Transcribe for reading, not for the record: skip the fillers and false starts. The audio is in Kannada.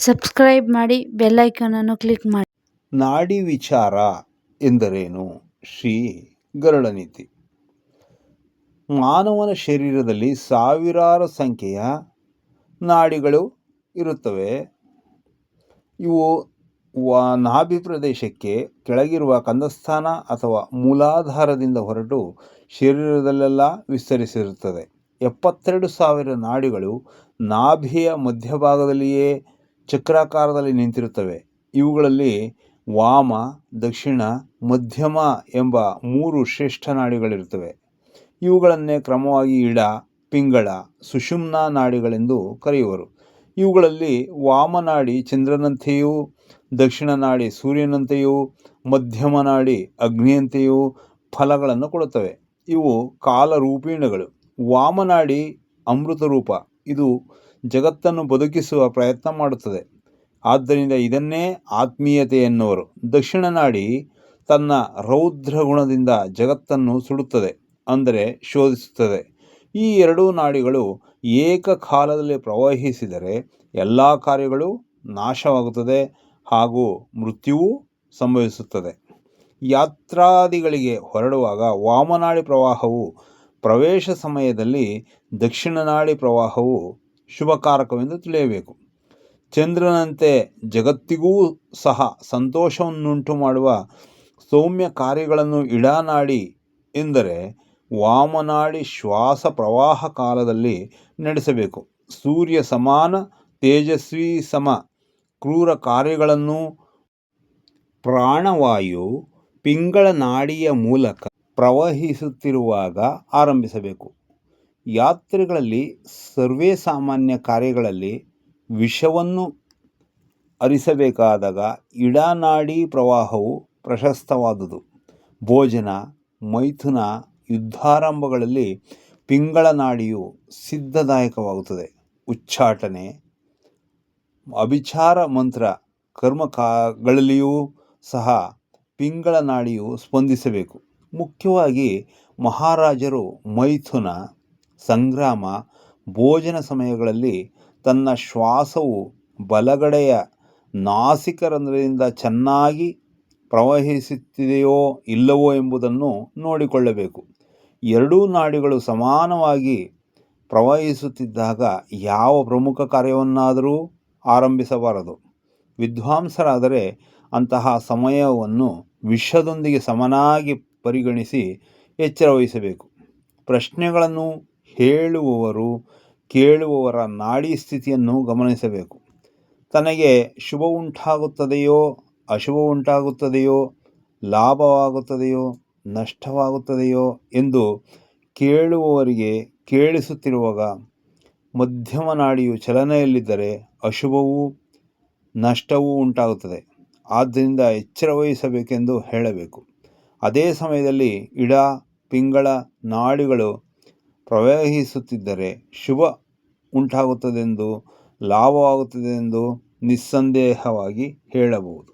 ಸಬ್ಸ್ಕ್ರೈಬ್ ಮಾಡಿ ಬೆಲ್ ಐಕಾನನ್ನು ಕ್ಲಿಕ್ ಮಾಡಿ. ನಾಡಿ ವಿಚಾರ ಎಂದರೇನು? ಶ್ರೀ ಗರುಡನೀತಿ. ಮಾನವನ ಶರೀರದಲ್ಲಿ ಸಾವಿರಾರು ಸಂಖ್ಯೆಯ ನಾಡಿಗಳು ಇರುತ್ತವೆ. ಇವು ನಾಭಿ ಪ್ರದೇಶಕ್ಕೆ ಕೆಳಗಿರುವ ಕಂದಸ್ಥಾನ ಅಥವಾ ಮೂಲಾಧಾರದಿಂದ ಹೊರಟು ಶರೀರದಲ್ಲೆಲ್ಲ ವಿಸ್ತರಿಸಿರುತ್ತದೆ. 72,000 ನಾಡಿಗಳು ನಾಭಿಯ ಮಧ್ಯಭಾಗದಲ್ಲಿಯೇ ಚಕ್ರಾಕಾರದಲ್ಲಿ ನಿಂತಿರುತ್ತವೆ. ಇವುಗಳಲ್ಲಿ ವಾಮ, ದಕ್ಷಿಣ, ಮಧ್ಯಮ ಎಂಬ 3 ಶ್ರೇಷ್ಠ ನಾಡಿಗಳಿರುತ್ತವೆ. ಇವುಗಳನ್ನೇ ಕ್ರಮವಾಗಿ ಇಡ, ಪಿಂಗಳ, ಸುಷುಮ್ನ ನಾಡಿಗಳೆಂದು ಕರೆಯುವರು. ಇವುಗಳಲ್ಲಿ ವಾಮನಾಡಿ ಚಂದ್ರನಂತೆಯೂ, ದಕ್ಷಿಣ ನಾಡಿ ಸೂರ್ಯನಂತೆಯೂ, ಮಧ್ಯಮ ನಾಡಿ ಅಗ್ನಿಯಂತೆಯೂ ಫಲಗಳನ್ನು ಕೊಡುತ್ತವೆ. ಇವು ಕಾಲರೂಪಿಣಿಗಳು. ವಾಮನಾಡಿ ಅಮೃತ ರೂಪ. ಇದು ಜಗತ್ತನ್ನು ಬದುಕಿಸುವ ಪ್ರಯತ್ನ ಮಾಡುತ್ತದೆ. ಆದ್ದರಿಂದ ಇದನ್ನೇ ಆತ್ಮೀಯತೆ ಎನ್ನುವರು. ದಕ್ಷಿಣ ನಾಡಿ ತನ್ನ ರೌದ್ರ ಗುಣದಿಂದ ಜಗತ್ತನ್ನು ಸುಡುತ್ತದೆ, ಅಂದರೆ ಶೋಧಿಸುತ್ತದೆ. ಈ 2 ನಾಡಿಗಳು ಏಕಕಾಲದಲ್ಲಿ ಪ್ರವಹಿಸಿದರೆ ಎಲ್ಲ ಕಾರ್ಯಗಳು ನಾಶವಾಗುತ್ತದೆ ಹಾಗೂ ಮೃತ್ಯುವೂ ಸಂಭವಿಸುತ್ತದೆ. ಯಾತ್ರಾದಿಗಳಿಗೆ ಹೊರಡುವಾಗ ವಾಮನಾಡಿ ಪ್ರವಾಹವು ಪ್ರವೇಶ ಸಮಯದಲ್ಲಿ, ದಕ್ಷಿಣ ನಾಡಿ ಪ್ರವಾಹವು ಶುಭಕಾರಕವೆಂದು ತಿಳಿಯಬೇಕು. ಚಂದ್ರನಂತೆ ಜಗತ್ತಿಗೂ ಸಹ ಸಂತೋಷವನ್ನುಂಟು ಮಾಡುವ ಸೌಮ್ಯ ಕಾರ್ಯಗಳನ್ನು ಇಡನಾಡಿ ಎಂದರೆ ವಾಮನಾಡಿ ಶ್ವಾಸ ಪ್ರವಾಹ ಕಾಲದಲ್ಲಿ ನಡೆಸಬೇಕು. ಸೂರ್ಯ ಸಮಾನ ತೇಜಸ್ವಿ ಸಮ ಕ್ರೂರ ಕಾರ್ಯಗಳನ್ನು ಪ್ರಾಣವಾಯು ಪಿಂಗಳ ನಾಡಿಯ ಮೂಲಕ ಪ್ರವಹಿಸುತ್ತಿರುವಾಗ ಆರಂಭಿಸಬೇಕು. ಯಾತ್ರೆಗಳಲ್ಲಿ ಸರ್ವೇ ಸಾಮಾನ್ಯ ಕಾರ್ಯಗಳಲ್ಲಿ ವಿಷವನ್ನು ಅರಿಸಬೇಕಾದಾಗ ಇಡನಾಡಿ ಪ್ರವಾಹವು ಪ್ರಶಸ್ತವಾದುದು. ಭೋಜನ, ಮೈಥುನ, ಯುದ್ಧಾರಂಭಗಳಲ್ಲಿ ಪಿಂಗಳ ನಾಡಿಯು ಸಿದ್ಧದಾಯಕವಾಗುತ್ತದೆ. ಉಚ್ಚಾಟನೆ, ಅಭಿಚಾರ ಮಂತ್ರ ಕರ್ಮಗಳಲ್ಲಿಯೂ ಸಹ ಪಿಂಗಳ ನಾಡಿಯು ಸ್ಪಂದಿಸಬೇಕು. ಮುಖ್ಯವಾಗಿ ಮಹಾರಾಜರು ಮೈಥುನ, ಸಂಗ್ರಾಮ, ಭೋಜನ ಸಮಯಗಳಲ್ಲಿ ತನ್ನ ಶ್ವಾಸವು ಬಲಗಡೆಯ ನಾಸಿಕ ರಂಧ್ರದಿಂದ ಚೆನ್ನಾಗಿ ಪ್ರವಹಿಸುತ್ತಿದೆಯೋ ಇಲ್ಲವೋ ಎಂಬುದನ್ನು ನೋಡಿಕೊಳ್ಳಬೇಕು. 2 ನಾಡಿಗಳು ಸಮಾನವಾಗಿ ಪ್ರವಹಿಸುತ್ತಿದ್ದಾಗ ಯಾವ ಪ್ರಮುಖ ಕಾರ್ಯವನ್ನಾದರೂ ಆರಂಭಿಸಬಾರದು. ವಿದ್ವಾಂಸರಾದರೆ ಅಂತಹ ಸಮಯವನ್ನು ವಿಷಯದೊಂದಿಗೆ ಸಮನಾಗಿ ಪರಿಗಣಿಸಿ ಎಚ್ಚರವಹಿಸಬೇಕು. ಪ್ರಶ್ನೆಗಳನ್ನು ಹೇಳುವವರು ಕೇಳುವವರ ನಾಡಿ ಸ್ಥಿತಿಯನ್ನು ಗಮನಿಸಬೇಕು. ತನಗೆ ಶುಭ ಉಂಟಾಗುತ್ತದೆಯೋ ಅಶುಭ ಉಂಟಾಗುತ್ತದೆಯೋ, ಲಾಭವಾಗುತ್ತದೆಯೋ ನಷ್ಟವಾಗುತ್ತದೆಯೋ ಎಂದು ಕೇಳುವವರಿಗೆ ಕೇಳಿಸುತ್ತಿರುವಾಗ ಮಧ್ಯಮ ನಾಡಿಯು ಚಲನೆಯಲ್ಲಿದ್ದರೆ ಅಶುಭವೂ ನಷ್ಟವೂ ಉಂಟಾಗುತ್ತದೆ. ಆದ್ದರಿಂದ ಎಚ್ಚರವಹಿಸಬೇಕೆಂದು ಹೇಳಬೇಕು. ಅದೇ ಸಮಯದಲ್ಲಿ ಇಡ, ಪಿಂಗಳ ನಾಡಿಗಳು ಪ್ರವಹಿಸುತ್ತಿದ್ದರೆ ಶುಭ ಉಂಟಾಗುತ್ತದೆಂದು, ಲಾಭವಾಗುತ್ತದೆಂದು ನಿಸ್ಸಂದೇಹವಾಗಿ ಹೇಳಬಹುದು.